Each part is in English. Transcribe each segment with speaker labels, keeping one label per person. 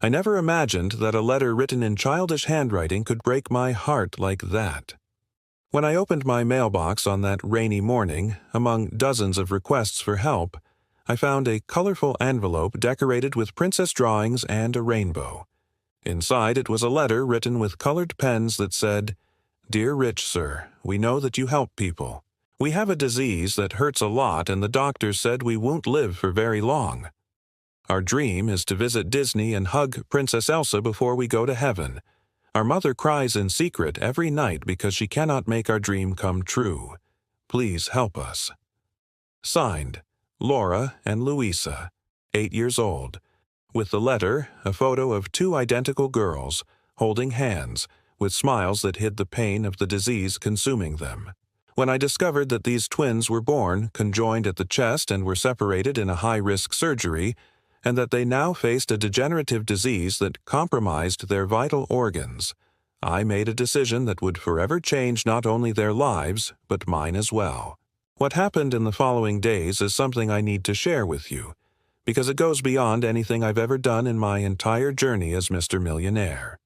Speaker 1: I never imagined that a letter written in childish handwriting could break my heart like that. When I opened my mailbox on that rainy morning, among dozens of requests for help, I found a colorful envelope decorated with princess drawings and a rainbow. Inside it was a letter written with colored pens that said, "Dear Rich Sir, we know that you help people. We have a disease that hurts a lot and the doctors said we won't live for very long. Our dream is to visit Disney and hug Princess Elsa before we go to heaven. Our mother cries in secret every night because she cannot make our dream come true. Please help us." Signed, Laura and Louisa, 8 years old. With the letter, a photo of two identical girls, holding hands, with smiles that hid the pain of the disease consuming them. When I discovered that these twins were born conjoined at the chest and were separated in a high-risk surgery, and that they now faced a degenerative disease that compromised their vital organs, I made a decision that would forever change not only their lives, but mine as well. What happened in the following days is something I need to share with you, because it goes beyond anything I've ever done in my entire journey as Mr. Millionaire.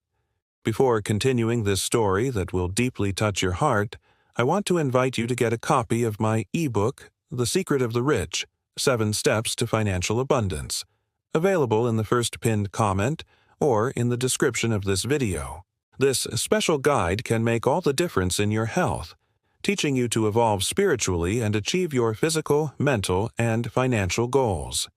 Speaker 1: Before continuing this story that will deeply touch your heart, I want to invite you to get a copy of my ebook, The Secret of the Rich, 7 Steps to Financial Abundance, available in the first pinned comment or in the description of this video. This special guide can make all the difference in your health, teaching you to evolve spiritually and achieve your physical, mental, and financial goals.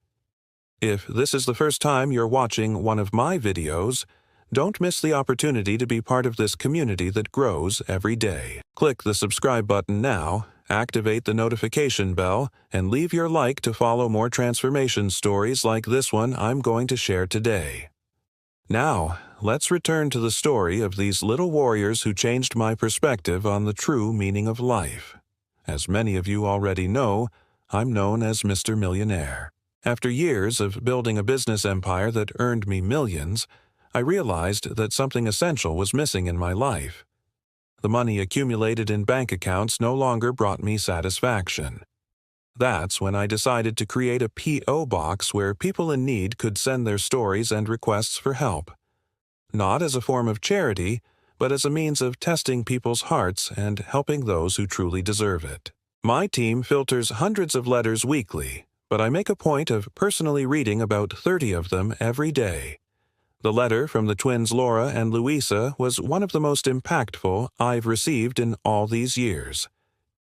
Speaker 1: If this is the first time you're watching one of my videos, don't miss the opportunity to be part of this community that grows every day. Click the subscribe button now, activate the notification bell, and leave your like to follow more transformation stories like this one I'm going to share today. Now, let's return to the story of these little warriors who changed my perspective on the true meaning of life. As many of you already know, I'm known as Mr. Millionaire. After years of building a business empire that earned me millions, I realized that something essential was missing in my life. The money accumulated in bank accounts no longer brought me satisfaction. That's when I decided to create a P.O. box where people in need could send their stories and requests for help. Not as a form of charity, but as a means of testing people's hearts and helping those who truly deserve it. My team filters hundreds of letters weekly, but I make a point of personally reading about 30 of them every day. The letter from the twins Laura and Louisa was one of the most impactful I've received in all these years.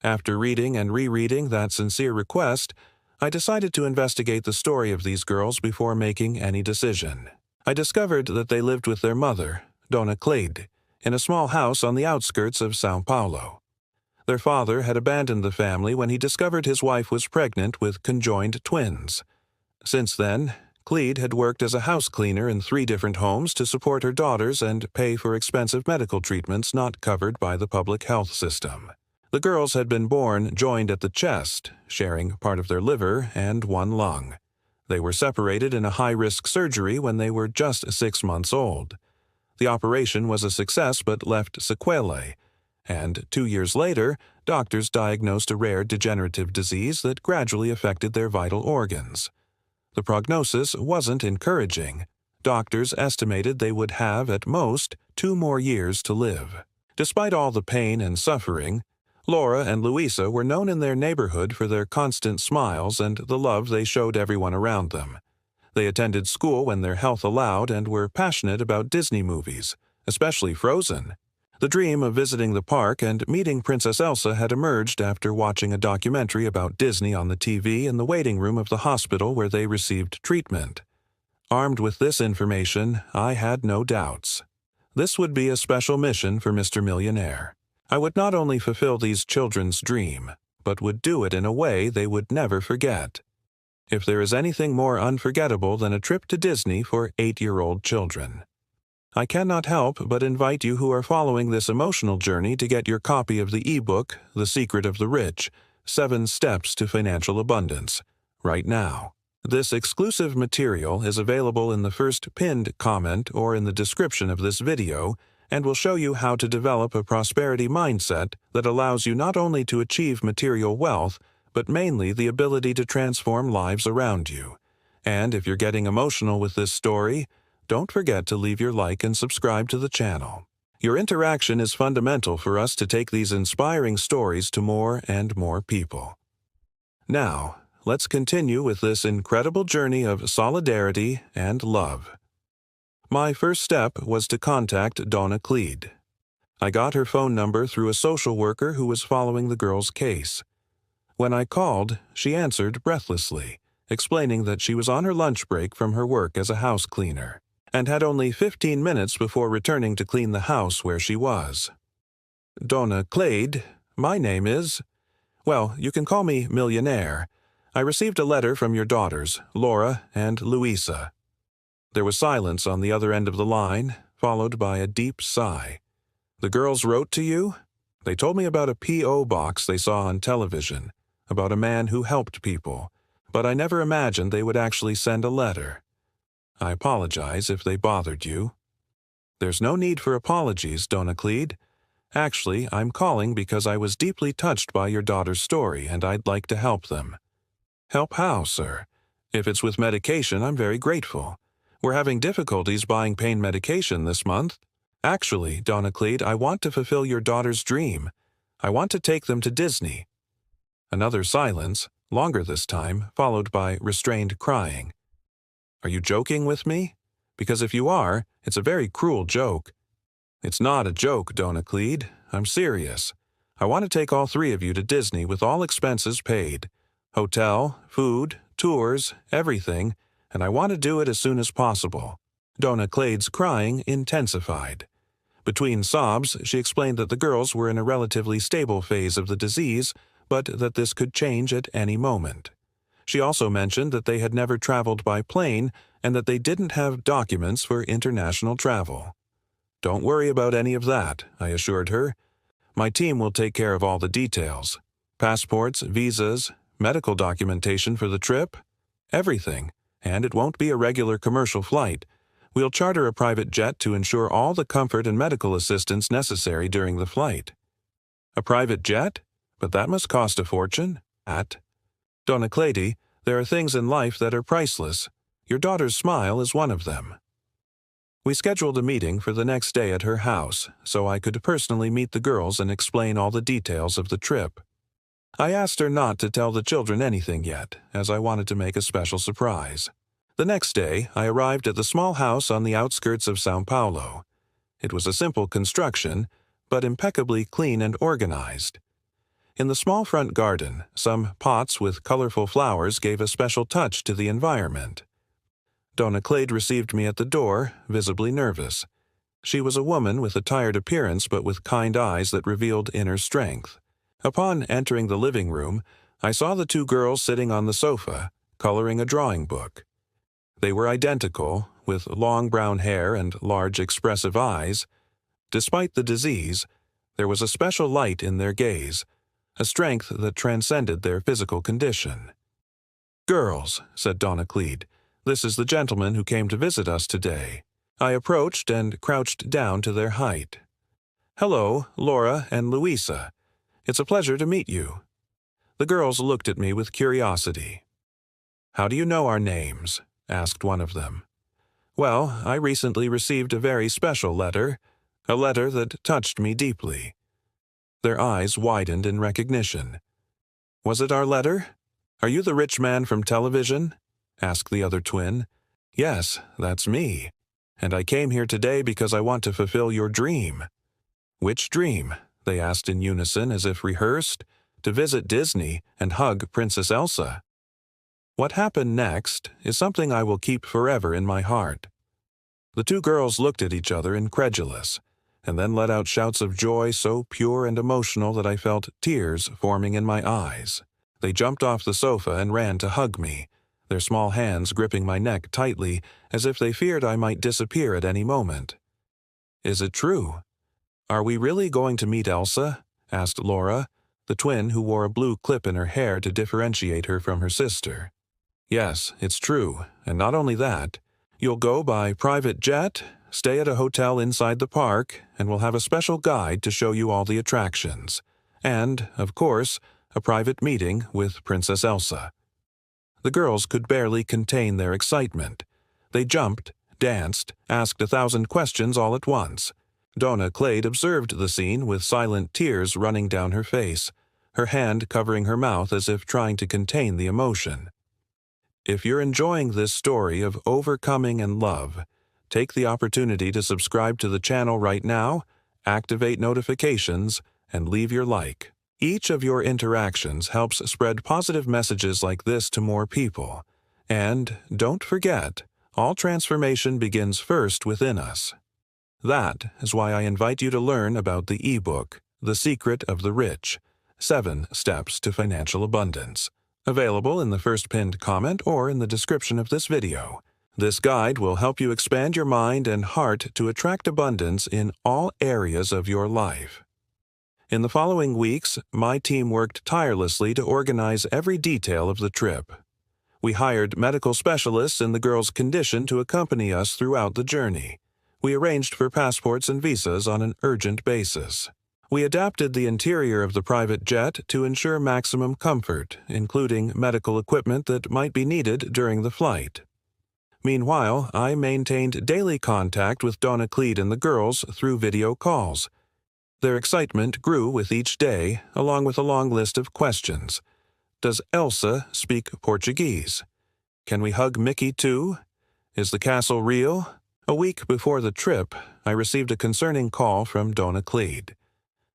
Speaker 1: After reading and rereading that sincere request, I decided to investigate the story of these girls before making any decision. I discovered that they lived with their mother, Dona Cleide, in a small house on the outskirts of São Paulo. Their father had abandoned the family when he discovered his wife was pregnant with conjoined twins. Since then, Cleide had worked as a house cleaner in 3 different homes to support her daughters and pay for expensive medical treatments not covered by the public health system. The girls had been born joined at the chest, sharing part of their liver and 1 lung. They were separated in a high-risk surgery when they were just 6 months old. The operation was a success but left sequelae, and 2 years later, doctors diagnosed a rare degenerative disease that gradually affected their vital organs. The prognosis wasn't encouraging. Doctors estimated they would have at most 2 more years to live. Despite all the pain and suffering, Laura and Louisa were known in their neighborhood for their constant smiles and the love they showed everyone around them. They attended school when their health allowed and were passionate about Disney movies, especially Frozen. The dream of visiting the park and meeting Princess Elsa had emerged after watching a documentary about Disney on the TV in the waiting room of the hospital where they received treatment. Armed with this information, I had no doubts. This would be a special mission for Mr. Millionaire. I would not only fulfill these children's dream, but would do it in a way they would never forget. If there is anything more unforgettable than a trip to Disney for 8-year-old children. I cannot help but invite you who are following this emotional journey to get your copy of the ebook, The Secret of the Rich, 7 Steps to Financial Abundance, right now. This exclusive material is available in the first pinned comment or in the description of this video and will show you how to develop a prosperity mindset that allows you not only to achieve material wealth, but mainly the ability to transform lives around you. And if you're getting emotional with this story, don't forget to leave your like and subscribe to the channel. Your interaction is fundamental for us to take these inspiring stories to more and more people. Now, let's continue with this incredible journey of solidarity and love. My first step was to contact Donna Cleed. I got her phone number through a social worker who was following the girl's case. When I called, she answered breathlessly, explaining that she was on her lunch break from her work as a house cleaner, and had only 15 minutes before returning to clean the house where she was. Donna Cleed, my name is... Well, you can call me Millionaire. I received a letter from your daughters, Laura and Louisa. There was silence on the other end of the line, followed by a deep sigh. The girls wrote to you? They told me about a P.O. box they saw on television, about a man who helped people, but I never imagined they would actually send a letter. I apologize if they bothered you. There's no need for apologies, Donna Cleed. Actually, I'm calling because I was deeply touched by your daughter's story and I'd like to help them. Help how, sir? If it's with medication, I'm very grateful. We're having difficulties buying pain medication this month. Actually, Donna Cleed, I want to fulfill your daughter's dream. I want to take them to Disney. Another silence, longer this time, followed by restrained crying. Are you joking with me? Because if you are, it's a very cruel joke. It's not a joke, Donna Cleed. I'm serious. I want to take all three of you to Disney with all expenses paid. Hotel, food, tours, everything, and I want to do it as soon as possible. Donna Cleed's crying intensified. Between sobs, she explained that the girls were in a relatively stable phase of the disease, but that this could change at any moment. She also mentioned that they had never traveled by plane and that they didn't have documents for international travel. Don't worry about any of that, I assured her. My team will take care of all the details. Passports, visas, medical documentation for the trip, everything. And it won't be a regular commercial flight. We'll charter a private jet to ensure all the comfort and medical assistance necessary during the flight. A private jet? But that must cost a fortune. Donna Cleed, there are things in life that are priceless. Your daughter's smile is one of them. We scheduled a meeting for the next day at her house, so I could personally meet the girls and explain all the details of the trip. I asked her not to tell the children anything yet, as I wanted to make a special surprise. The next day, I arrived at the small house on the outskirts of São Paulo. It was a simple construction, but impeccably clean and organized. In the small front garden, some pots with colorful flowers gave a special touch to the environment. Donna Cleed received me at the door, visibly nervous. She was a woman with a tired appearance but with kind eyes that revealed inner strength. Upon entering the living room, I saw the two girls sitting on the sofa, coloring a drawing book. They were identical, with long brown hair and large expressive eyes. Despite the disease, there was a special light in their gaze, a strength that transcended their physical condition. "Girls," said Donna Cleed, "this is the gentleman who came to visit us today." I approached and crouched down to their height. "Hello, Laura and Louisa. It's a pleasure to meet you." The girls looked at me with curiosity. "How do you know our names?" asked one of them. "Well, I recently received a very special letter, a letter that touched me deeply." Their eyes widened in recognition. "Was it our letter? Are you the rich man from television?" asked the other twin. "Yes, that's me. And I came here today because I want to fulfill your dream." "Which dream?" they asked in unison as if rehearsed. "To visit Disney and hug Princess Elsa." What happened next is something I will keep forever in my heart. The two girls looked at each other incredulous, and then let out shouts of joy so pure and emotional that I felt tears forming in my eyes. They jumped off the sofa and ran to hug me, their small hands gripping my neck tightly as if they feared I might disappear at any moment. "Is it true? Are we really going to meet Elsa?" asked Laura, the twin who wore a blue clip in her hair to differentiate her from her sister. "Yes, it's true, and not only that. You'll go by private jet, stay at a hotel inside the park, and we'll have a special guide to show you all the attractions. And, of course, a private meeting with Princess Elsa." The girls could barely contain their excitement. They jumped danced, asked 1,000 questions all at once. Donna Clade observed the scene with silent tears running down her face, her hand covering her mouth as if trying to contain the emotion. If you're enjoying this story of overcoming and love, take the opportunity to subscribe to the channel right now, activate notifications, and leave your like. Each of your interactions helps spread positive messages like this to more people. And don't forget, all transformation begins first within us. That is why I invite you to learn about the ebook, The Secret of the Rich, 7 Steps to Financial Abundance, available in the first pinned comment or in the description of this video. This guide will help you expand your mind and heart to attract abundance in all areas of your life. In the following weeks, my team worked tirelessly to organize every detail of the trip. We hired medical specialists in the girls' condition to accompany us throughout the journey. We arranged for passports and visas on an urgent basis. We adapted the interior of the private jet to ensure maximum comfort, including medical equipment that might be needed during the flight. Meanwhile, I maintained daily contact with Donna Clade and the girls through video calls. Their excitement grew with each day, along with a long list of questions. Does Elsa speak Portuguese? Can we hug Mickey too? Is the castle real? A week before the trip, I received a concerning call from Donna Clade.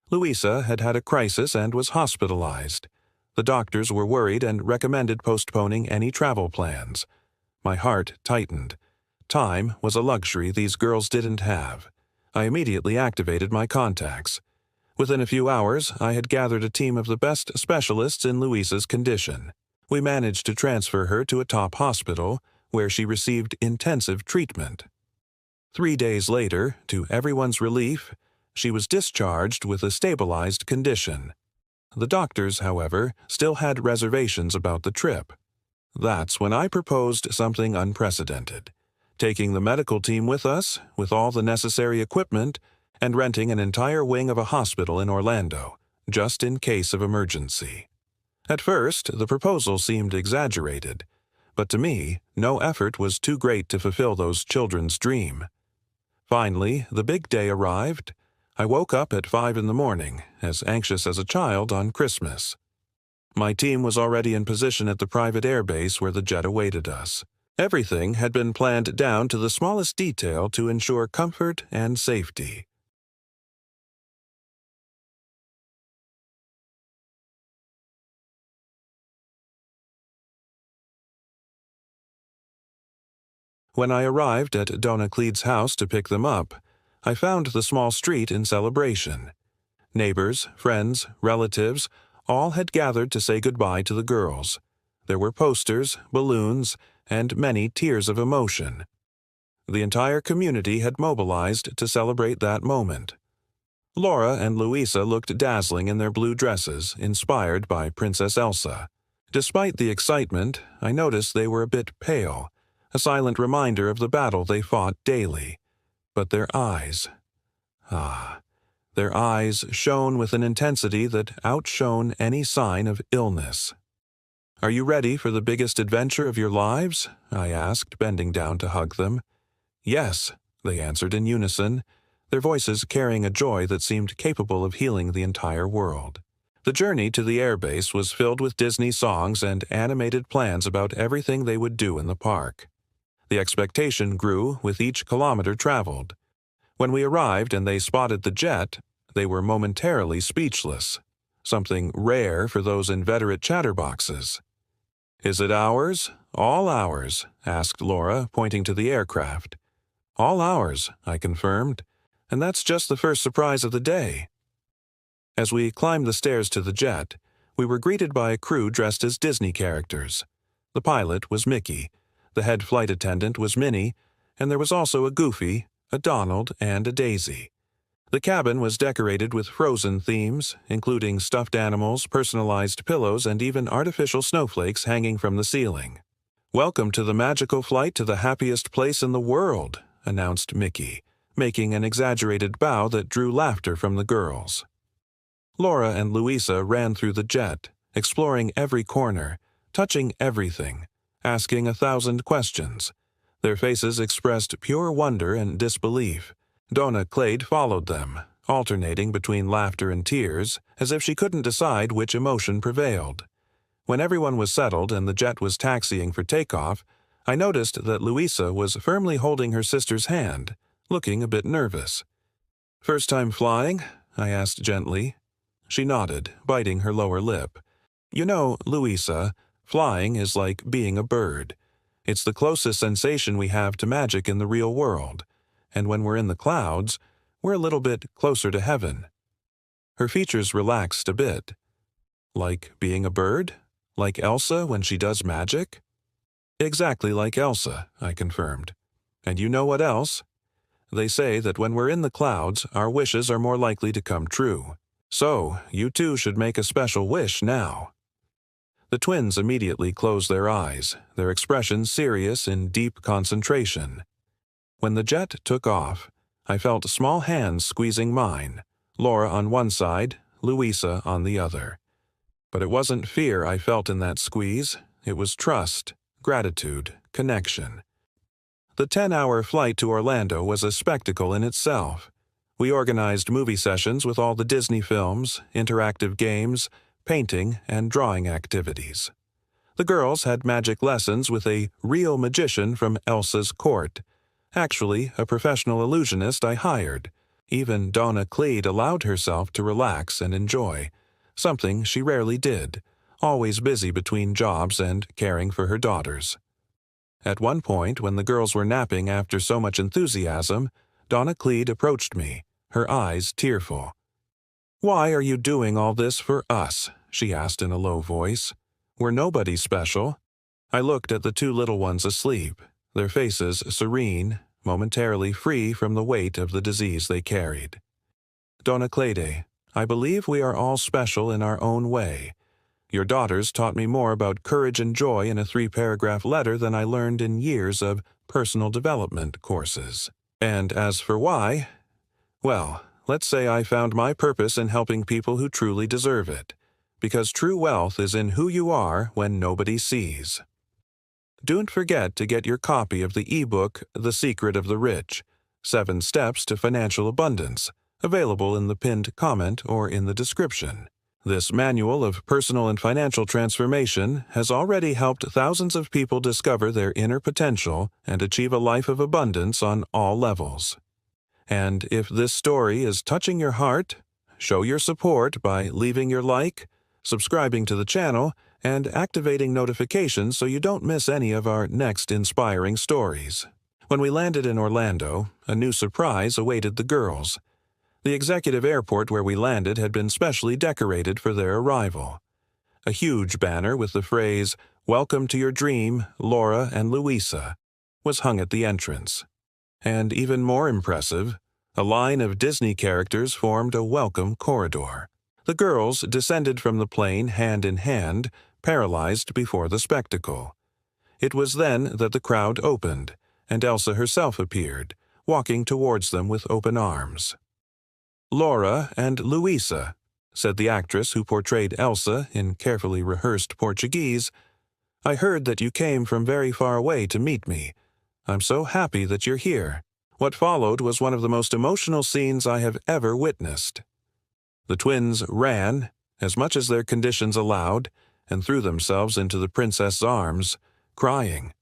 Speaker 1: Louisa had had a crisis and was hospitalized. The doctors were worried and recommended postponing any travel plans. My heart tightened. Time was a luxury these girls didn't have. I immediately activated my contacts. Within a few hours, I had gathered a team of the best specialists in Louisa's condition. We managed to transfer her to a top hospital, where she received intensive treatment. 3 days later, to everyone's relief, she was discharged with a stabilized condition. The doctors, however, still had reservations about the trip. That's when I proposed something unprecedented, taking the medical team with us, with all the necessary equipment, and renting an entire wing of a hospital in Orlando, just in case of emergency. At first, the proposal seemed exaggerated, but to me, no effort was too great to fulfill those children's dream. Finally, the big day arrived. I woke up at 5 in the morning, as anxious as a child on Christmas. My team was already in position at the private airbase where the jet awaited us. Everything had been planned down to the smallest detail to ensure comfort and safety. When I arrived at Donna Clade's house to pick them up, I found the small street in celebration. Neighbors, friends, relatives, all had gathered to say goodbye to the girls. There were posters, balloons, and many tears of emotion. The entire community had mobilized to celebrate that moment. Laura and Louisa looked dazzling in their blue dresses, inspired by Princess Elsa. Despite the excitement, I noticed they were a bit pale, a silent reminder of the battle they fought daily. But their eyes... Their eyes shone with an intensity that outshone any sign of illness. "Are you ready for the biggest adventure of your lives?" I asked, bending down to hug them. "Yes," they answered in unison, their voices carrying a joy that seemed capable of healing the entire world. The journey to the airbase was filled with Disney songs and animated plans about everything they would do in the park. The expectation grew with each kilometer traveled. When we arrived and they spotted the jet, they were momentarily speechless, something rare for those inveterate chatterboxes. "Is it ours? All ours?" asked Laura, pointing to the aircraft. "All ours," I confirmed, "and that's just the first surprise of the day." As we climbed the stairs to the jet, we were greeted by a crew dressed as Disney characters. The pilot was Mickey, the head flight attendant was Minnie, and there was also a Goofy, a Donald, and a Daisy. The cabin was decorated with Frozen themes, including stuffed animals, personalized pillows, and even artificial snowflakes hanging from the ceiling. "Welcome to the magical flight to the happiest place in the world," announced Mickey, making an exaggerated bow that drew laughter from the girls. Laura and Louisa ran through the jet, exploring every corner, touching everything, asking 1,000 questions. Their faces expressed pure wonder and disbelief. Donna Clade followed them, alternating between laughter and tears, as if she couldn't decide which emotion prevailed. When everyone was settled and the jet was taxiing for takeoff, I noticed that Louisa was firmly holding her sister's hand, looking a bit nervous. "First time flying?" I asked gently. She nodded, biting her lower lip. "You know, Louisa, flying is like being a bird. It's the closest sensation we have to magic in the real world, and when we're in the clouds, we're a little bit closer to heaven." Her features relaxed a bit. "Like being a bird? Like Elsa when she does magic?" "Exactly like Elsa," I confirmed. "And you know what else? They say that when we're in the clouds, our wishes are more likely to come true. So, you too should make a special wish now." The twins immediately closed their eyes, their expressions serious in deep concentration. When the jet took off, I felt small hands squeezing mine, Laura on one side, Louisa on the other. But it wasn't fear I felt in that squeeze, it was trust, gratitude, connection. The 10-hour flight to Orlando was a spectacle in itself. We organized movie sessions with all the Disney films, interactive games, painting, and drawing activities. The girls had magic lessons with a real magician from Elsa's court, actually a professional illusionist I hired. Even Donna Cleed allowed herself to relax and enjoy, something she rarely did, always busy between jobs and caring for her daughters. At one point, when the girls were napping after so much enthusiasm, Donna Cleed approached me, her eyes tearful. "Why are you doing all this for us?" she asked in a low voice. "We're nobody special." I looked at the two little ones asleep, their faces serene, momentarily free from the weight of the disease they carried. "Donna Clade, I believe we are all special in our own way. Your daughters taught me more about courage and joy in a 3-paragraph letter than I learned in years of personal development courses. And as for why, well, let's say I found my purpose in helping people who truly deserve it, because true wealth is in who you are when nobody sees." Don't forget to get your copy of the ebook The Secret of the Rich, 7 Steps to Financial Abundance, available in the pinned comment or in the description. This manual of personal and financial transformation has already helped thousands of people discover their inner potential and achieve a life of abundance on all levels. And if this story is touching your heart, show your support by leaving your like, subscribing to the channel, and activating notifications so you don't miss any of our next inspiring stories. When we landed in Orlando, a new surprise awaited the girls. The executive airport where we landed had been specially decorated for their arrival. A huge banner with the phrase, "Welcome to your dream, Laura and Louisa," was hung at the entrance. And even more impressive, a line of Disney characters formed a welcome corridor. The girls descended from the plane hand in hand, paralyzed before the spectacle. It was then that the crowd opened, and Elsa herself appeared, walking towards them with open arms. "Laura and Louisa," said the actress who portrayed Elsa in carefully rehearsed Portuguese, "I heard that you came from very far away to meet me. I'm so happy that you're here." What followed was one of the most emotional scenes I have ever witnessed. The twins ran, as much as their conditions allowed, and threw themselves into the princess's arms, crying.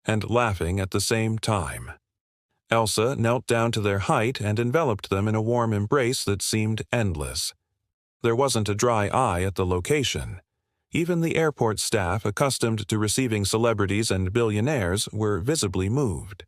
Speaker 1: and laughing at the same time. Elsa knelt down to their height and enveloped them in a warm embrace that seemed endless. There wasn't a dry eye at the location. Even the airport staff, accustomed to receiving celebrities and billionaires, were visibly moved.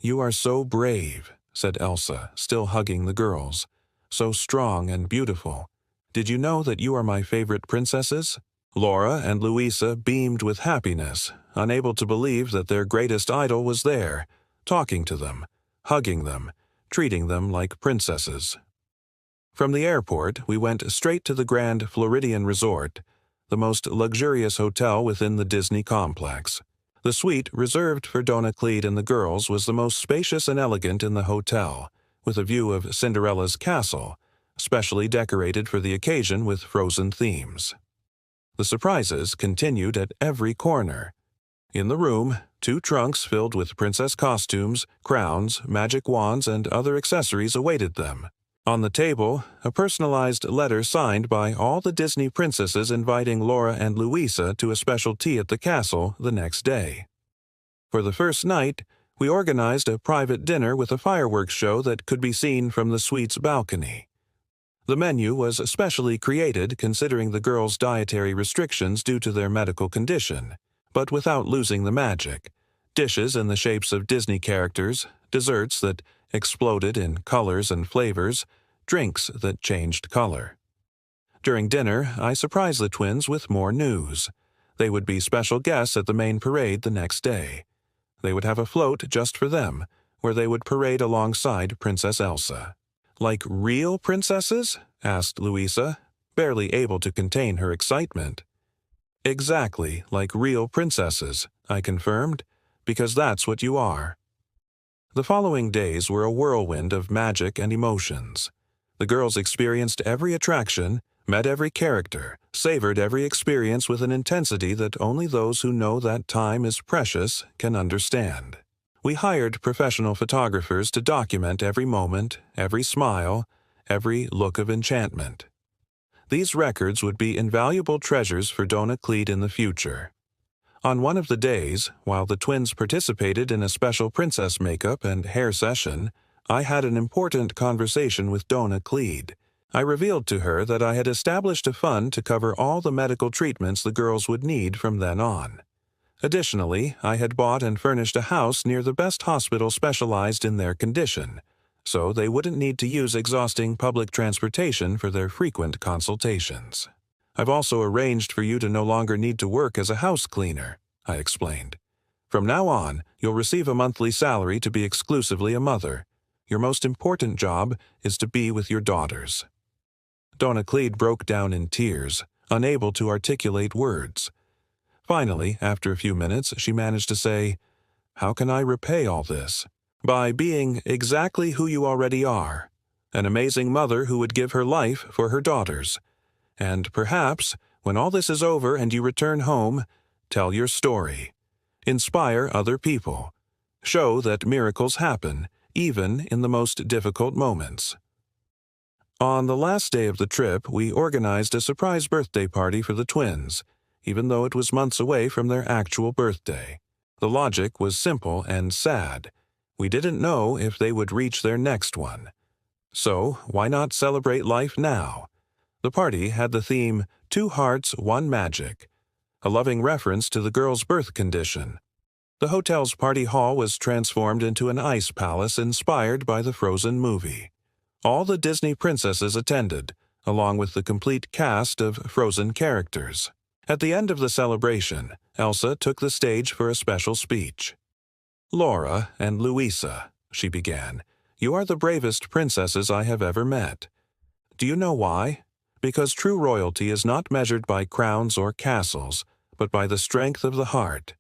Speaker 1: "You are so brave," said Elsa, still hugging the girls. "So strong and beautiful. Did you know that you are my favorite princesses?" Laura and Louisa beamed with happiness, unable to believe that their greatest idol was there, talking to them, hugging them, treating them like princesses. From the airport, we went straight to the Grand Floridian Resort, the most luxurious hotel within the Disney complex. The suite reserved for Donna Cleed and the girls was the most spacious and elegant in the hotel, with a view of Cinderella's castle, specially decorated for the occasion with frozen themes. The surprises continued at every corner. In the room, 2 trunks filled with princess costumes, crowns, magic wands, and other accessories awaited them. On the table, a personalized letter signed by all the Disney princesses inviting Laura and Louisa to a special tea at the castle the next day. For the first night, we organized a private dinner with a fireworks show that could be seen from the suite's balcony. The menu was specially created considering the girls' dietary restrictions due to their medical condition, but without losing the magic. Dishes in the shapes of Disney characters, desserts that exploded in colors and flavors, drinks that changed color. During dinner, I surprised the twins with more news. They would be special guests at the main parade the next day. They would have a float just for them, where they would parade alongside Princess Elsa. "Like real princesses?" asked Louisa, barely able to contain her excitement. "Exactly like real princesses," I confirmed, "because that's what you are." The following days were a whirlwind of magic and emotions. The girls experienced every attraction, met every character, savored every experience with an intensity that only those who know that time is precious can understand. We hired professional photographers to document every moment, every smile, every look of enchantment. These records would be invaluable treasures for Donna Cleed in the future. On one of the days, while the twins participated in a special princess makeup and hair session, I had an important conversation with Donna Cleed. I revealed to her that I had established a fund to cover all the medical treatments the girls would need from then on. Additionally, I had bought and furnished a house near the best hospital specialized in their condition, so they wouldn't need to use exhausting public transportation for their frequent consultations. "I've also arranged for you to no longer need to work as a house cleaner," I explained. "From now on, you'll receive a monthly salary to be exclusively a mother. Your most important job is to be with your daughters." Donna Cleed broke down in tears, unable to articulate words. Finally, after a few minutes, she managed to say, "How can I repay all this?" "By being exactly who you already are, an amazing mother who would give her life for her daughters. And perhaps, when all this is over and you return home, tell your story. Inspire other people. Show that miracles happen, even in the most difficult moments." On the last day of the trip, we organized a surprise birthday party for the twins, even though it was months away from their actual birthday. The logic was simple and sad. We didn't know if they would reach their next one. So, why not celebrate life now? The party had the theme, 2 Hearts, 1 Magic, a loving reference to the girls' birth condition. The hotel's party hall was transformed into an ice palace inspired by the Frozen movie. All the Disney princesses attended, along with the complete cast of Frozen characters. At the end of the celebration, Elsa took the stage for a special speech. "Laura and Louisa," she began, "you are the bravest princesses I have ever met. Do you know why? Because true royalty is not measured by crowns or castles, but by the strength of the heart.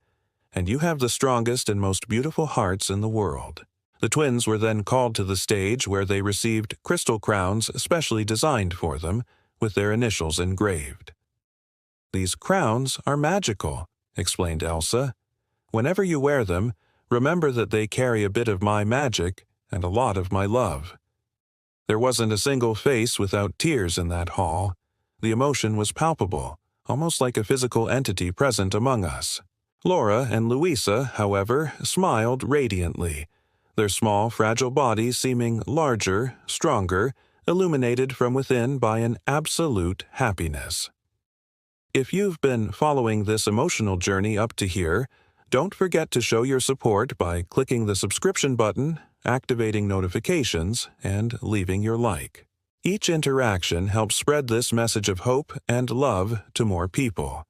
Speaker 1: And you have the strongest and most beautiful hearts in the world." The twins were then called to the stage where they received crystal crowns specially designed for them, with their initials engraved. "These crowns are magical," explained Elsa. "Whenever you wear them, remember that they carry a bit of my magic and a lot of my love." There wasn't a single face without tears in that hall. The emotion was palpable, almost like a physical entity present among us. Laura and Louisa, however, smiled radiantly, their small, fragile bodies seeming larger, stronger, illuminated from within by an absolute happiness. If you've been following this emotional journey up to here, don't forget to show your support by clicking the subscription button, activating notifications, and leaving your like. Each interaction helps spread this message of hope and love to more people.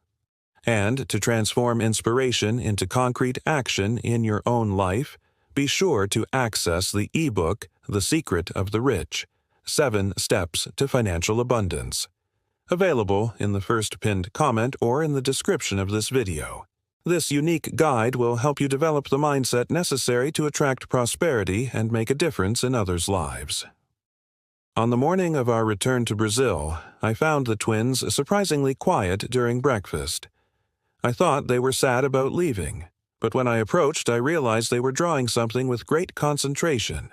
Speaker 1: And to transform inspiration into concrete action in your own life, be sure to access the ebook, The Secret of the Rich: 7 Steps to Financial Abundance. Available in the first pinned comment or in the description of this video. This unique guide will help you develop the mindset necessary to attract prosperity and make a difference in others' lives. On the morning of our return to Brazil, I found the twins surprisingly quiet during breakfast. I thought they were sad about leaving, but when I approached, I realized they were drawing something with great concentration.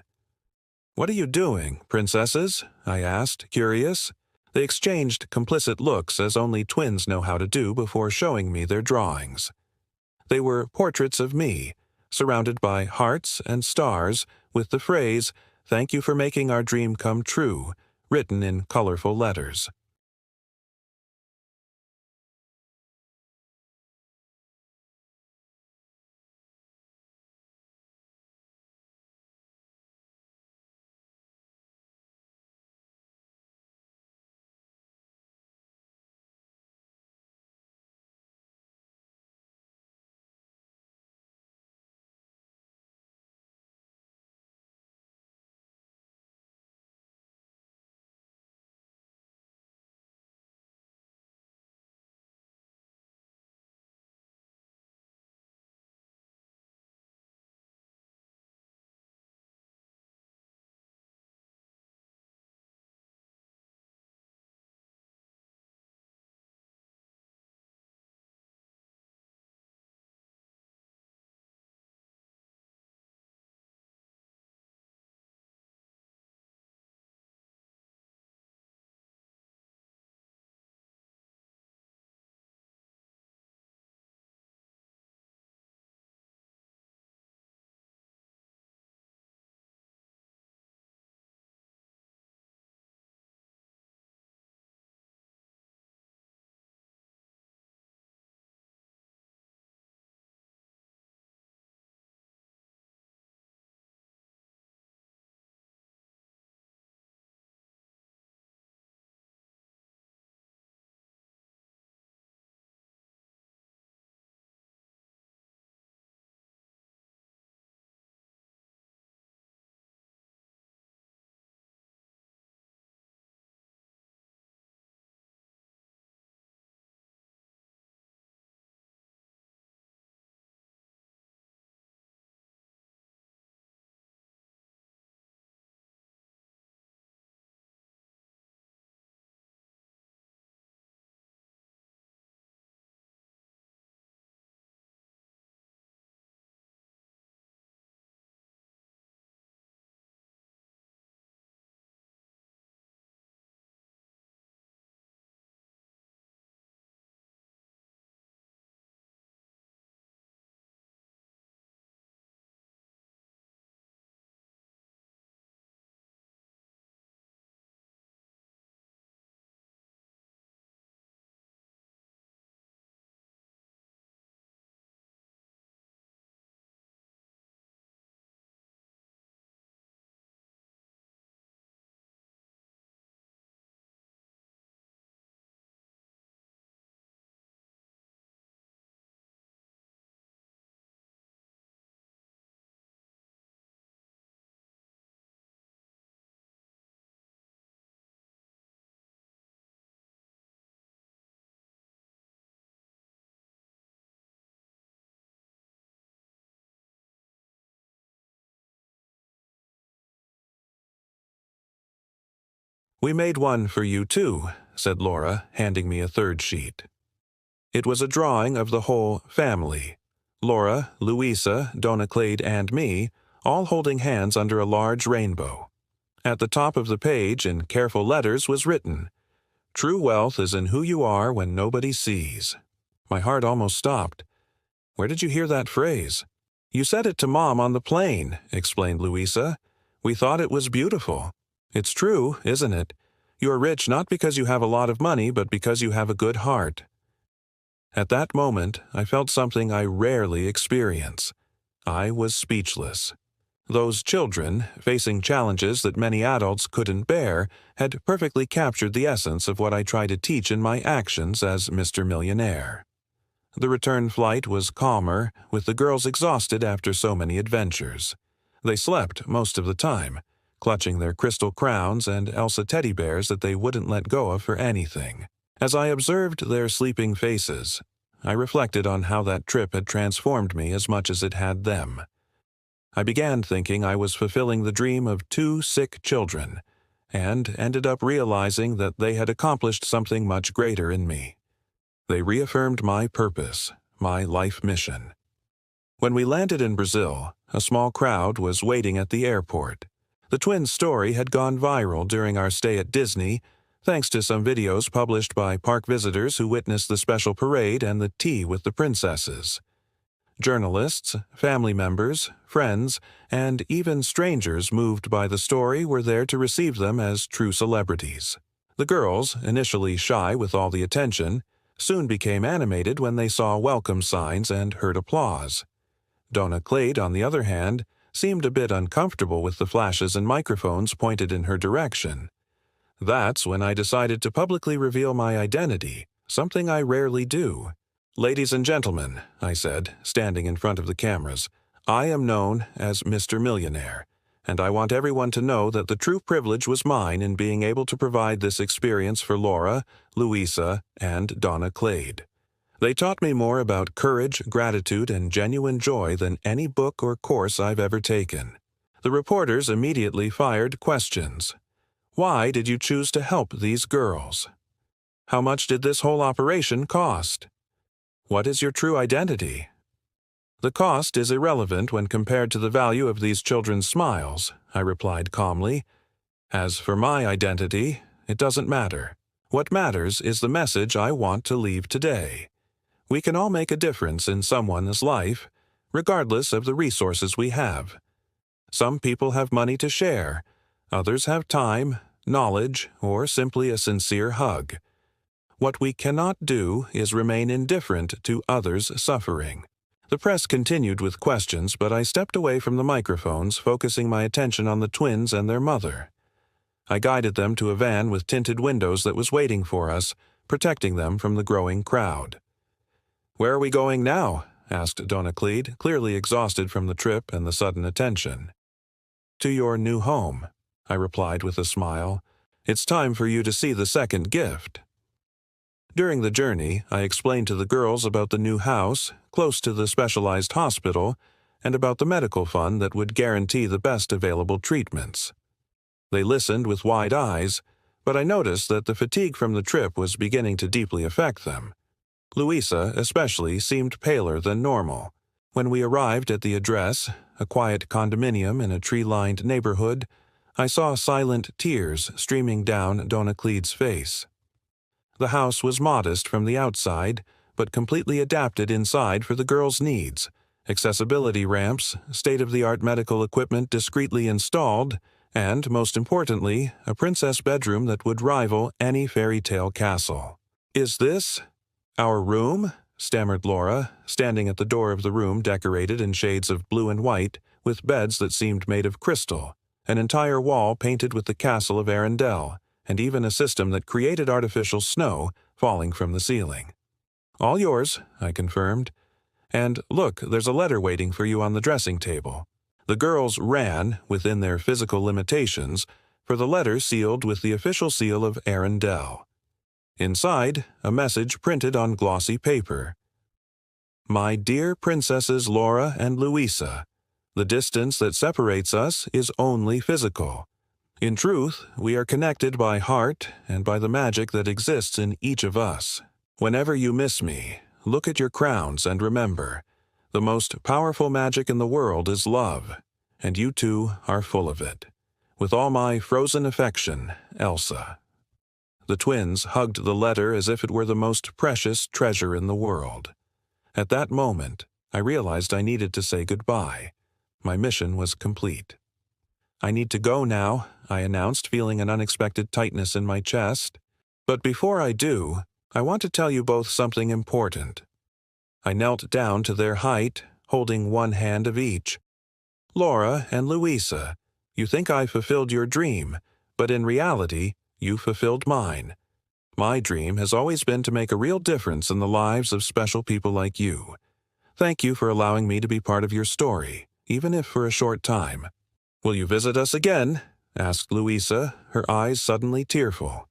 Speaker 1: "What are you doing, princesses?" I asked, curious. They exchanged complicit looks as only twins know how to do before showing me their drawings. They were portraits of me, surrounded by hearts and stars, with the phrase, "Thank you for making our dream come true," written in colorful letters. "We made one for you, too," said Laura, handing me a third sheet. It was a drawing of the whole family: Laura, Louisa, Donna Clade, and me, all holding hands under a large rainbow. At the top of the page, in careful letters, was written, "True wealth is in who you are when nobody sees." My heart almost stopped. Where did you hear that phrase? You said it to Mom on the plane, explained Louisa. We thought it was beautiful. It's true, isn't it? You're rich not because you have a lot of money, but because you have a good heart. At that moment, I felt something I rarely experience. I was speechless. Those children, facing challenges that many adults couldn't bear, had perfectly captured the essence of what I try to teach in my actions as Mr. Millionaire. The return flight was calmer, with the girls exhausted after so many adventures. They slept most of the time, clutching their crystal crowns and Elsa teddy bears that they wouldn't let go of for anything. As I observed their sleeping faces, I reflected on how that trip had transformed me as much as it had them. I began thinking I was fulfilling the dream of 2 sick children, and ended up realizing that they had accomplished something much greater in me. They reaffirmed my purpose, my life mission. When we landed in Brazil, a small crowd was waiting at the airport. The twins' story had gone viral during our stay at Disney, thanks to some videos published by park visitors who witnessed the special parade and the tea with the princesses. Journalists, family members, friends, and even strangers moved by the story were there to receive them as true celebrities. The girls, initially shy with all the attention, soon became animated when they saw welcome signs and heard applause. Donna Clade, on the other hand, seemed a bit uncomfortable with the flashes and microphones pointed in her direction. That's when I decided to publicly reveal my identity, something I rarely do. "Ladies and gentlemen," I said, standing in front of the cameras, "I am known as Mr. Millionaire, and I want everyone to know that the true privilege was mine in being able to provide this experience for Laura, Louisa, and Donna Clade. They taught me more about courage, gratitude, and genuine joy than any book or course I've ever taken." The reporters immediately fired questions. Why did you choose to help these girls? How much did this whole operation cost? What is your true identity? The cost is irrelevant when compared to the value of these children's smiles, I replied calmly. As for my identity, it doesn't matter. What matters is the message I want to leave today. We can all make a difference in someone's life, regardless of the resources we have. Some people have money to share, others have time, knowledge, or simply a sincere hug. What we cannot do is remain indifferent to others' suffering. The press continued with questions, but I stepped away from the microphones, focusing my attention on the twins and their mother. I guided them to a van with tinted windows that was waiting for us, protecting them from the growing crowd. "Where are we going now?" asked Donna Clade, clearly exhausted from the trip and the sudden attention. "To your new home," I replied with a smile. "It's time for you to see the second gift." During the journey, I explained to the girls about the new house, close to the specialized hospital, and about the medical fund that would guarantee the best available treatments. They listened with wide eyes, but I noticed that the fatigue from the trip was beginning to deeply affect them. Louisa, especially, seemed paler than normal. When we arrived at the address, a quiet condominium in a tree-lined neighborhood, I saw silent tears streaming down Donna Clade's face. The house was modest from the outside, but completely adapted inside for the girls' needs. Accessibility ramps, state-of-the-art medical equipment discreetly installed, and, most importantly, a princess bedroom that would rival any fairy tale castle. "Is this our room?" stammered Laura, standing at the door of the room decorated in shades of blue and white, with beds that seemed made of crystal, an entire wall painted with the castle of Arendelle, and even a system that created artificial snow falling from the ceiling. "All yours," I confirmed. "And look, there's a letter waiting for you on the dressing table." The girls ran, within their physical limitations, for the letter sealed with the official seal of Arendelle. Inside, a message printed on glossy paper. "My dear Princesses Laura and Louisa, the distance that separates us is only physical. In truth, we are connected by heart and by the magic that exists in each of us. Whenever you miss me, look at your crowns and remember, the most powerful magic in the world is love, and you two are full of it. With all my frozen affection, Elsa." The twins hugged the letter as if it were the most precious treasure in the world. At that moment, I realized I needed to say goodbye. My mission was complete. "I need to go now," I announced, feeling an unexpected tightness in my chest. "But before I do, I want to tell you both something important." I knelt down to their height, holding one hand of each. "Laura and Louisa, you think I fulfilled your dream, but in reality, you fulfilled mine. My dream has always been to make a real difference in the lives of special people like you. Thank you for allowing me to be part of your story, even if for a short time." "Will you visit us again?" asked Louisa, her eyes suddenly tearful.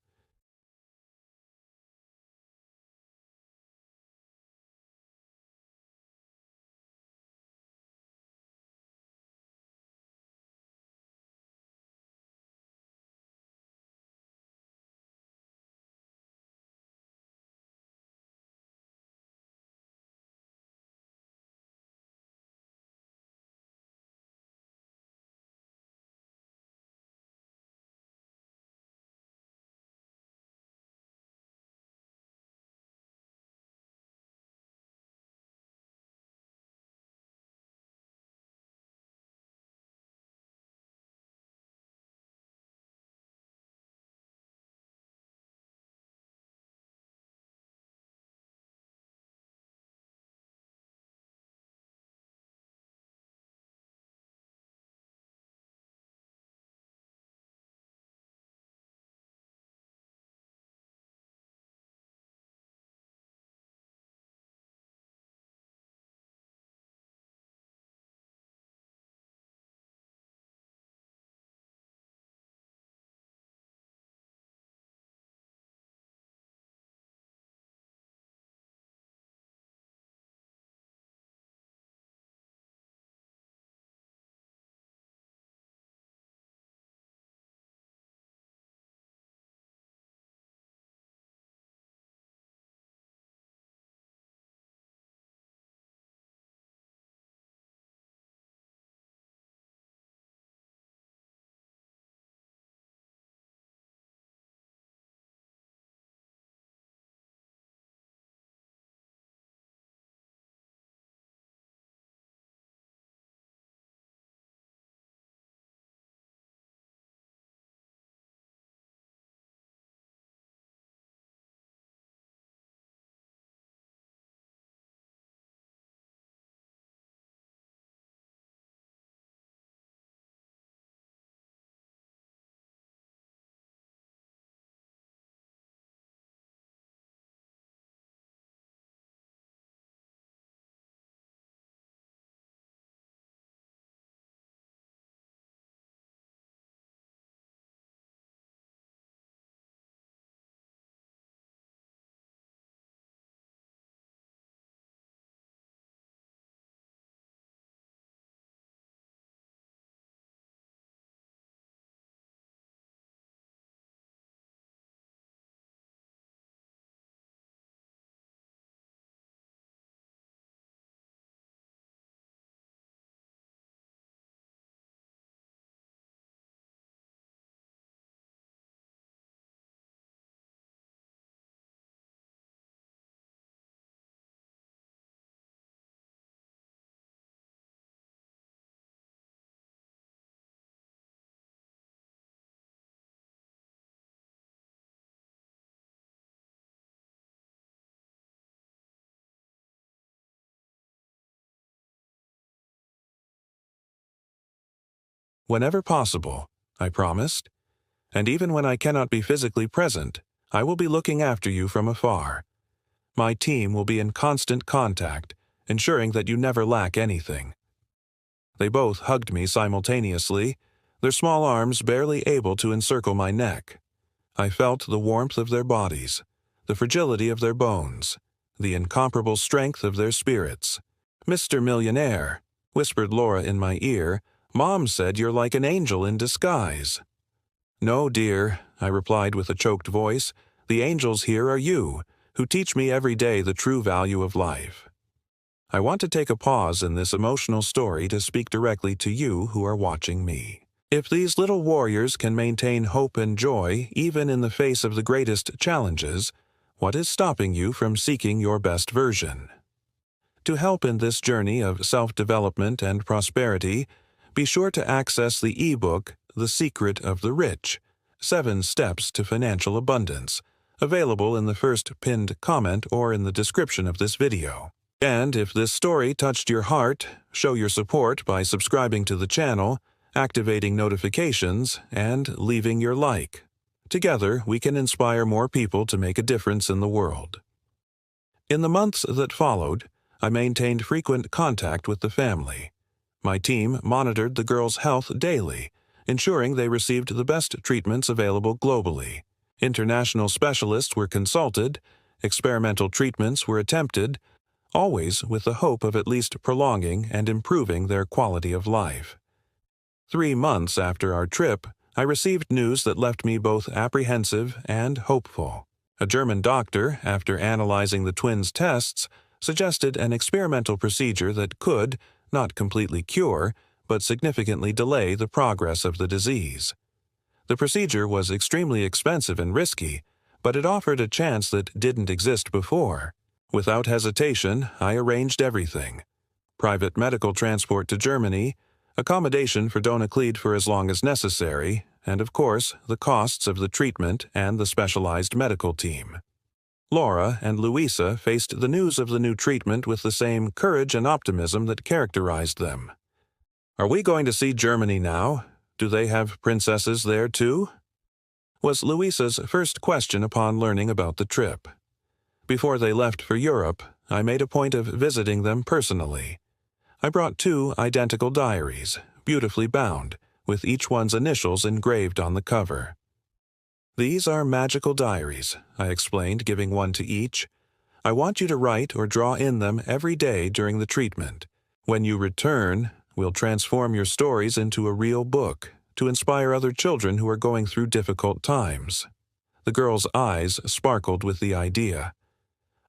Speaker 1: "Whenever possible," I promised. "And even when I cannot be physically present, I will be looking after you from afar. My team will be in constant contact, ensuring that you never lack anything." They both hugged me simultaneously, their small arms barely able to encircle my neck. I felt the warmth of their bodies, the fragility of their bones, the incomparable strength of their spirits. "Mr. Millionaire," whispered Laura in my ear, "Mom said you're like an angel in disguise." "No, dear," I replied with a choked voice, "the angels here are you, who teach me every day the true value of life." I want to take a pause in this emotional story to speak directly to you who are watching me. If these little warriors can maintain hope and joy even in the face of the greatest challenges, what is stopping you from seeking your best version? To help in this journey of self-development and prosperity, be sure to access the ebook, The Secret of the Rich, 7 Steps to Financial Abundance, available in the first pinned comment or in the description of this video. And if this story touched your heart, show your support by subscribing to the channel, activating notifications, and leaving your like. Together, we can inspire more people to make a difference in the world. In the months that followed, I maintained frequent contact with the family. My team monitored the girls' health daily, ensuring they received the best treatments available globally. International specialists were consulted, experimental treatments were attempted, always with the hope of at least prolonging and improving their quality of life. 3 months after our trip, I received news that left me both apprehensive and hopeful. A German doctor, after analyzing the twins' tests, suggested an experimental procedure that could, not completely cure, but significantly delay the progress of the disease. The procedure was extremely expensive and risky, but it offered a chance that didn't exist before. Without hesitation, I arranged everything: private medical transport to Germany, accommodation for Donna Cleed for as long as necessary, and of course, the costs of the treatment and the specialized medical team. Laura and Louisa faced the news of the new treatment with the same courage and optimism that characterized them. "Are we going to see Germany now? Do they have princesses there too?" was Louisa's first question upon learning about the trip. Before they left for Europe, I made a point of visiting them personally. I brought 2 identical diaries, beautifully bound, with each one's initials engraved on the cover. "These are magical diaries," I explained, giving one to each. "I want you to write or draw in them every day during the treatment. When you return, we'll transform your stories into a real book to inspire other children who are going through difficult times." The girl's eyes sparkled with the idea.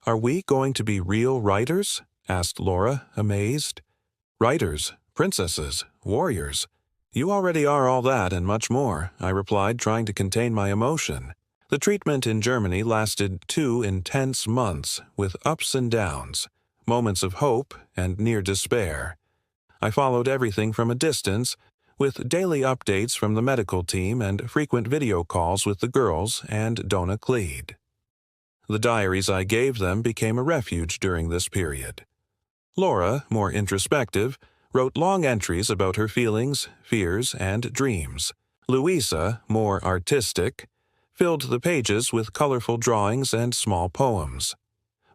Speaker 1: "Are we going to be real writers?" asked Laura, amazed. "Writers, princesses, warriors. You already are all that and much more," I replied, trying to contain my emotion. The treatment in Germany lasted 2 intense months, with ups and downs, moments of hope and near despair. I followed everything from a distance, with daily updates from the medical team and frequent video calls with the girls and Donna Cleed. The diaries I gave them became a refuge during this period. Laura, more introspective, wrote long entries about her feelings, fears, and dreams. Louisa, more artistic, filled the pages with colorful drawings and small poems.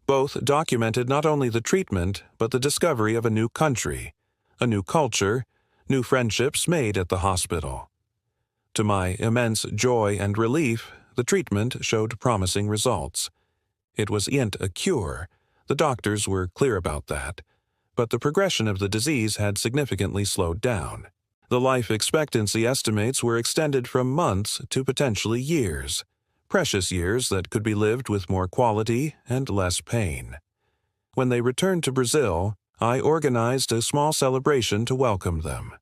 Speaker 1: Both documented not only the treatment, but the discovery of a new country, a new culture, new friendships made at the hospital. To my immense joy and relief, the treatment showed promising results. It wasn't a cure. The doctors were clear about that. But the progression of the disease had significantly slowed down. The life expectancy estimates were extended from months to potentially years, precious years that could be lived with more quality and less pain. When they returned to Brazil, I organized a small celebration to welcome them.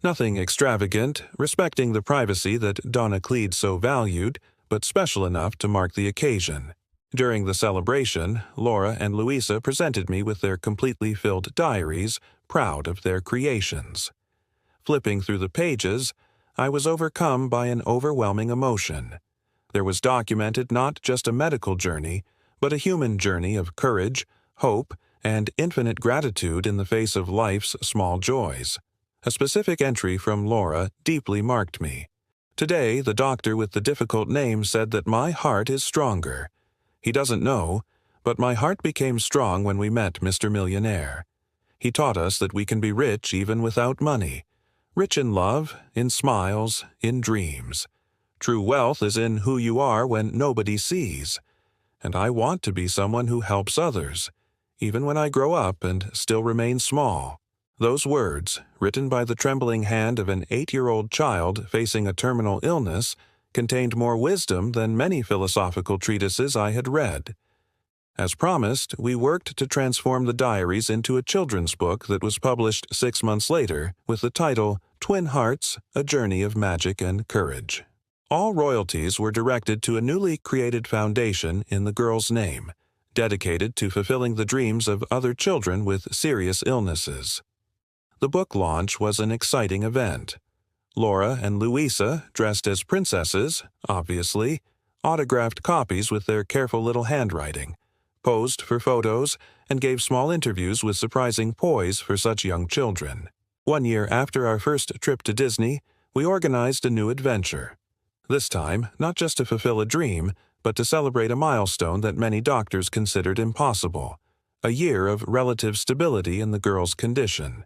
Speaker 1: Nothing extravagant, respecting the privacy that Donna Cleed so valued, but special enough to mark the occasion. During the celebration, Laura and Louisa presented me with their completely filled diaries, proud of their creations. Flipping through the pages, I was overcome by an overwhelming emotion. There was documented not just a medical journey, but a human journey of courage, hope, and infinite gratitude in the face of life's small joys. A specific entry from Laura deeply marked me. "Today, the doctor with the difficult name said that my heart is stronger. He doesn't know, but my heart became strong when we met Mr. Millionaire. He taught us that we can be rich even without money. Rich in love, in smiles, in dreams. True wealth is in who you are when nobody sees. And I want to be someone who helps others, even when I grow up and still remain small." Those words, written by the trembling hand of an 8-year-old child facing a terminal illness, contained more wisdom than many philosophical treatises I had read. As promised, we worked to transform the diaries into a children's book that was published 6 months later with the title Twin Hearts, A Journey of Magic and Courage. All royalties were directed to a newly created foundation in the girl's name, dedicated to fulfilling the dreams of other children with serious illnesses. The book launch was an exciting event. Laura and Louisa, dressed as princesses, obviously, autographed copies with their careful little handwriting, posed for photos, and gave small interviews with surprising poise for such young children. 1 year after our first trip to Disney, we organized a new adventure. This time, not just to fulfill a dream, but to celebrate a milestone that many doctors considered impossible, a year of relative stability in the girls' condition.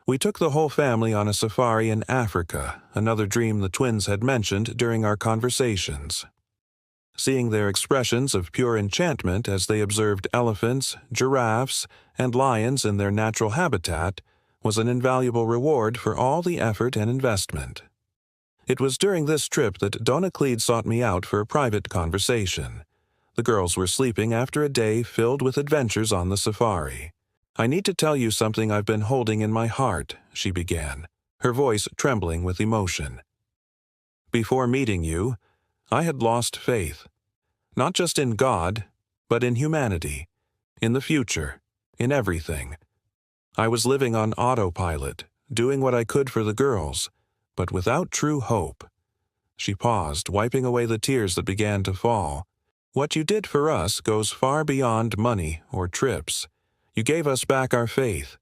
Speaker 1: We took the whole family on a safari in Africa, another dream the twins had mentioned during our conversations. Seeing their expressions of pure enchantment as they observed elephants, giraffes, and lions in their natural habitat was an invaluable reward for all the effort and investment. It was during this trip that Donna Cleed sought me out for a private conversation. The girls were sleeping after a day filled with adventures on the safari. "I need to tell you something I've been holding in my heart," she began, her voice trembling with emotion. "Before meeting you, I had lost faith, not just in God, but in humanity, in the future, in everything. I was living on autopilot, doing what I could for the girls, but without true hope." She paused, wiping away the tears that began to fall. "What you did for us goes far beyond money or trips. You gave us back our faith.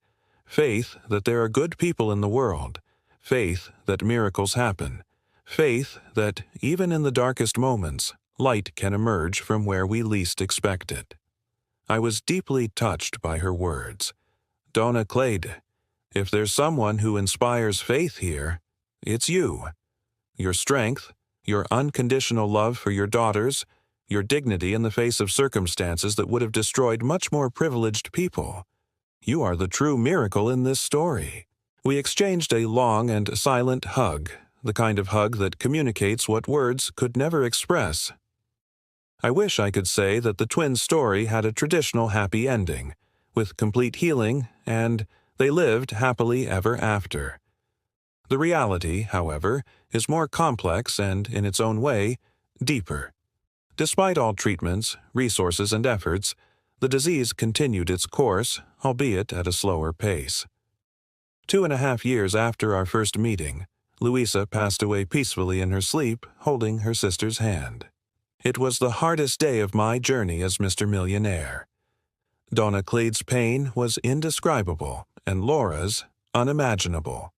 Speaker 1: Faith that there are good people in the world. Faith that miracles happen. Faith that, even in the darkest moments, light can emerge from where we least expect it. I was deeply touched by her words. Donna Clade, if there's someone who inspires faith here, it's you. Your strength, your unconditional love for your daughters, your dignity in the face of circumstances that would have destroyed much more privileged people. You are the true miracle in this story. We exchanged a long and silent hug, the kind of hug that communicates what words could never express. I wish I could say that the twins' story had a traditional happy ending, with complete healing, and they lived happily ever after. The reality, however, is more complex and, in its own way, deeper. Despite all treatments, resources, and efforts, the disease continued its course, albeit at a slower pace. 2.5 years after our first meeting, Louisa passed away peacefully in her sleep, holding her sister's hand. It was the hardest day of my journey as Mr. Millionaire. Donna Clade's pain was indescribable, and Laura's unimaginable.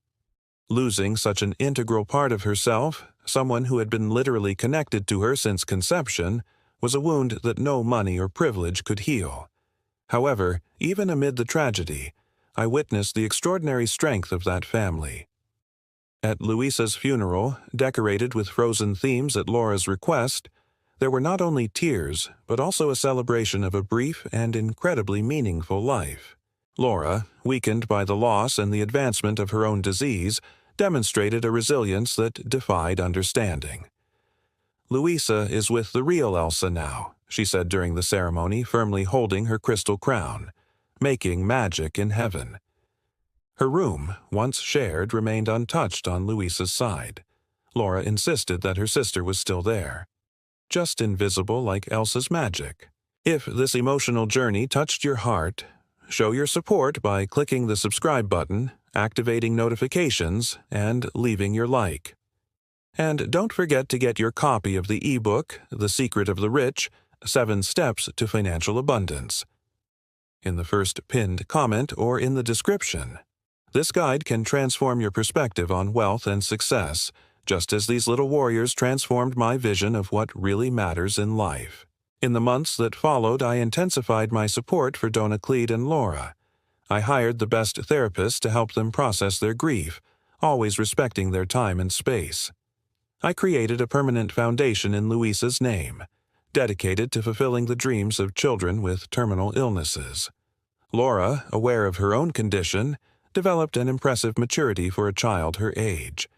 Speaker 1: Losing such an integral part of herself, someone who had been literally connected to her since conception, was a wound that no money or privilege could heal. However, even amid the tragedy, I witnessed the extraordinary strength of that family. At Louisa's funeral, decorated with frozen themes at Laura's request, there were not only tears, but also a celebration of a brief and incredibly meaningful life. Laura, weakened by the loss and the advancement of her own disease, demonstrated a resilience that defied understanding. "Louisa is with the real Elsa now," she said during the ceremony, firmly holding her crystal crown, "making magic in heaven." Her room, once shared, remained untouched on Louisa's side. Laura insisted that her sister was still there, just invisible like Elsa's magic. If this emotional journey touched your heart, show your support by clicking the subscribe button, activating notifications, and leaving your like. And don't forget to get your copy of the ebook, The Secret of the Rich, 7 Steps to Financial Abundance, in the first pinned comment or in the description. This guide can transform your perspective on wealth and success, just as these little warriors transformed my vision of what really matters in life. In the months that followed, I intensified my support for Donna Clade and Laura. I hired the best therapists to help them process their grief, always respecting their time and space. I created a permanent foundation in Louisa's name, dedicated to fulfilling the dreams of children with terminal illnesses. Laura, aware of her own condition, developed an impressive maturity for a child her age.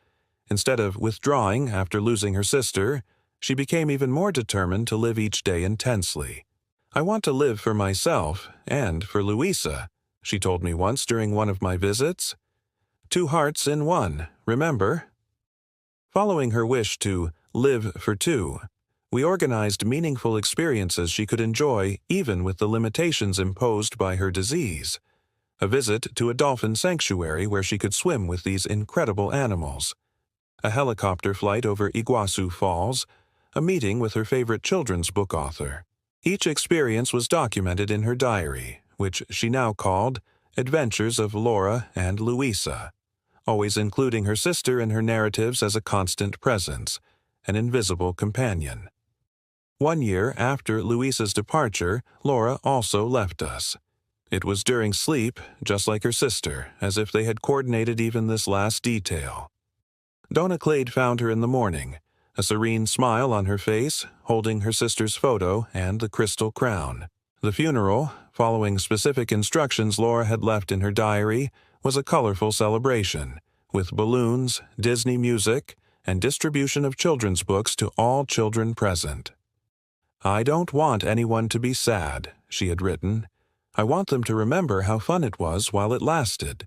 Speaker 1: Instead of withdrawing after losing her sister, she became even more determined to live each day intensely. "I want to live for myself and for Louisa," she told me once during one of my visits. "Two hearts in one, remember?" Following her wish to live for two, we organized meaningful experiences she could enjoy even with the limitations imposed by her disease. A visit to a dolphin sanctuary where she could swim with these incredible animals, a helicopter flight over Iguazu Falls, a meeting with her favorite children's book author. Each experience was documented in her diary, which she now called Adventures of Laura and Louisa, always including her sister in her narratives as a constant presence, an invisible companion. 1 year after Louisa's departure, Laura also left us. It was during sleep, just like her sister, as if they had coordinated even this last detail. Donna Clade found her in the morning, a serene smile on her face, holding her sister's photo and the crystal crown. The funeral, following specific instructions Laura had left in her diary, was a colorful celebration, with balloons, Disney music, and distribution of children's books to all children present. "I don't want anyone to be sad," she had written. "I want them to remember how fun it was while it lasted."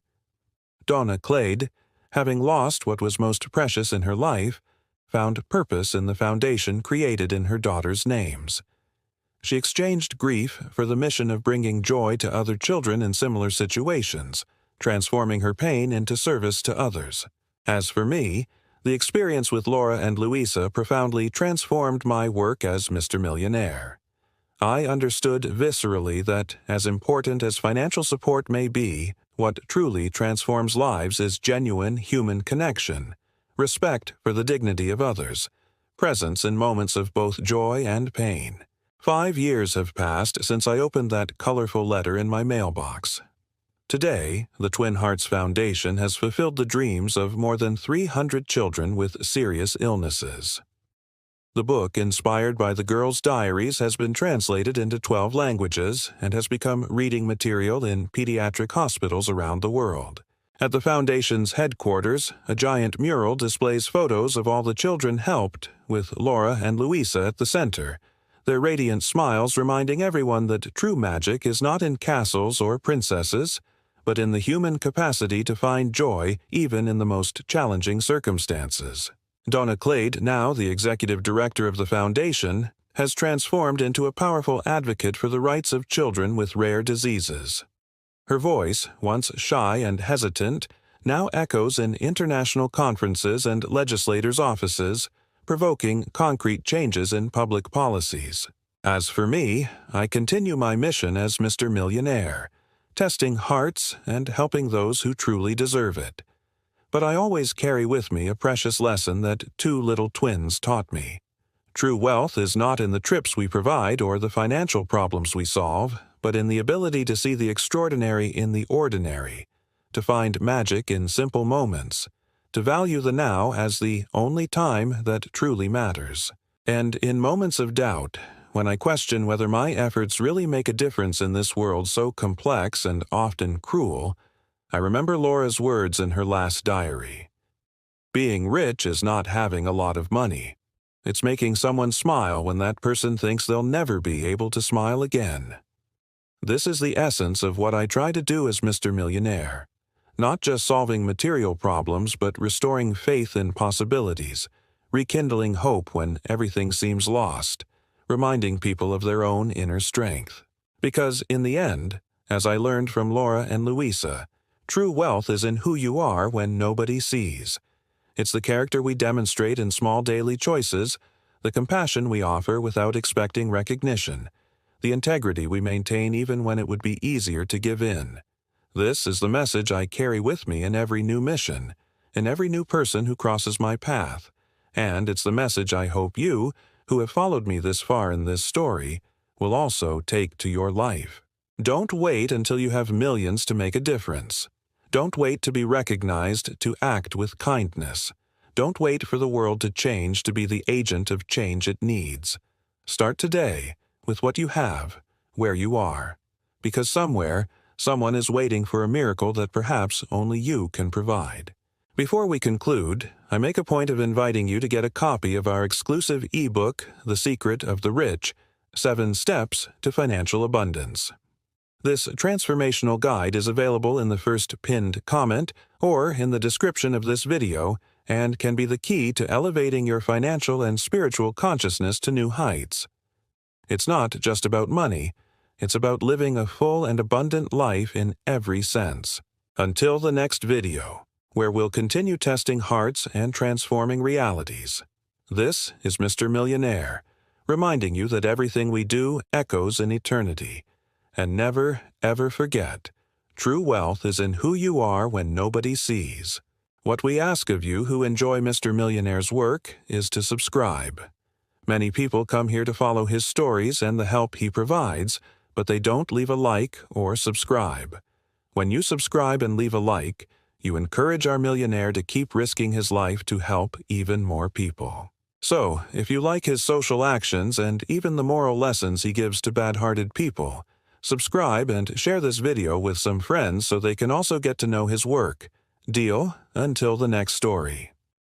Speaker 1: Donna Clade, having lost what was most precious in her life, found purpose in the foundation created in her daughters' names. She exchanged grief for the mission of bringing joy to other children in similar situations, transforming her pain into service to others. As for me, the experience with Laura and Louisa profoundly transformed my work as Mr. Millionaire. I understood viscerally that, as important as financial support may be, what truly transforms lives is genuine human connection, respect for the dignity of others, presence in moments of both joy and pain. 5 years have passed since I opened that colorful letter in my mailbox. Today, the Twin Hearts Foundation has fulfilled the dreams of more than 300 children with serious illnesses. The book, inspired by the girls' diaries, has been translated into 12 languages and has become reading material in pediatric hospitals around the world. At the Foundation's headquarters, a giant mural displays photos of all the children helped, with Laura and Louisa at the center, their radiant smiles reminding everyone that true magic is not in castles or princesses, but in the human capacity to find joy even in the most challenging circumstances. Donna Clade, now the executive director of the foundation, has transformed into a powerful advocate for the rights of children with rare diseases. Her voice, once shy and hesitant, now echoes in international conferences and legislators' offices, provoking concrete changes in public policies. As for me, I continue my mission as Mr. Millionaire, testing hearts and helping those who truly deserve it. But I always carry with me a precious lesson that 2 little twins taught me. True wealth is not in the trips we provide or the financial problems we solve, but in the ability to see the extraordinary in the ordinary, to find magic in simple moments, to value the now as the only time that truly matters. And in moments of doubt, when I question whether my efforts really make a difference in this world so complex and often cruel, I remember Laura's words in her last diary. Being rich is not having a lot of money. It's making someone smile when that person thinks they'll never be able to smile again. This is the essence of what I try to do as Mr. Millionaire. Not just solving material problems, but restoring faith in possibilities, rekindling hope when everything seems lost, reminding people of their own inner strength. Because in the end, as I learned from Laura and Louisa, true wealth is in who you are when nobody sees. It's the character we demonstrate in small daily choices, the compassion we offer without expecting recognition, the integrity we maintain even when it would be easier to give in. This is the message I carry with me in every new mission, in every new person who crosses my path, and it's the message I hope you, who have followed me this far in this story, will also take to your life. Don't wait until you have millions to make a difference. Don't wait to be recognized to act with kindness. Don't wait for the world to change to be the agent of change it needs. Start today with what you have, where you are. Because somewhere, someone is waiting for a miracle that perhaps only you can provide. Before we conclude, I make a point of inviting you to get a copy of our exclusive ebook, The Secret of the Rich, 7 Steps to Financial Abundance. This transformational guide is available in the first pinned comment or in the description of this video and can be the key to elevating your financial and spiritual consciousness to new heights. It's not just about money, it's about living a full and abundant life in every sense. Until the next video, where we'll continue testing hearts and transforming realities. This is Mr. Millionaire, reminding you that everything we do echoes in eternity. And never, ever forget, true wealth is in who you are when nobody sees. What we ask of you who enjoy Mr. Millionaire's work is to subscribe. Many people come here to follow his stories and the help he provides, but they don't leave a like or subscribe. When you subscribe and leave a like, you encourage our millionaire to keep risking his life to help even more people. So, if you like his social actions and even the moral lessons he gives to bad-hearted people, subscribe and share this video with some friends so they can also get to know his work. Deal? Until the next story.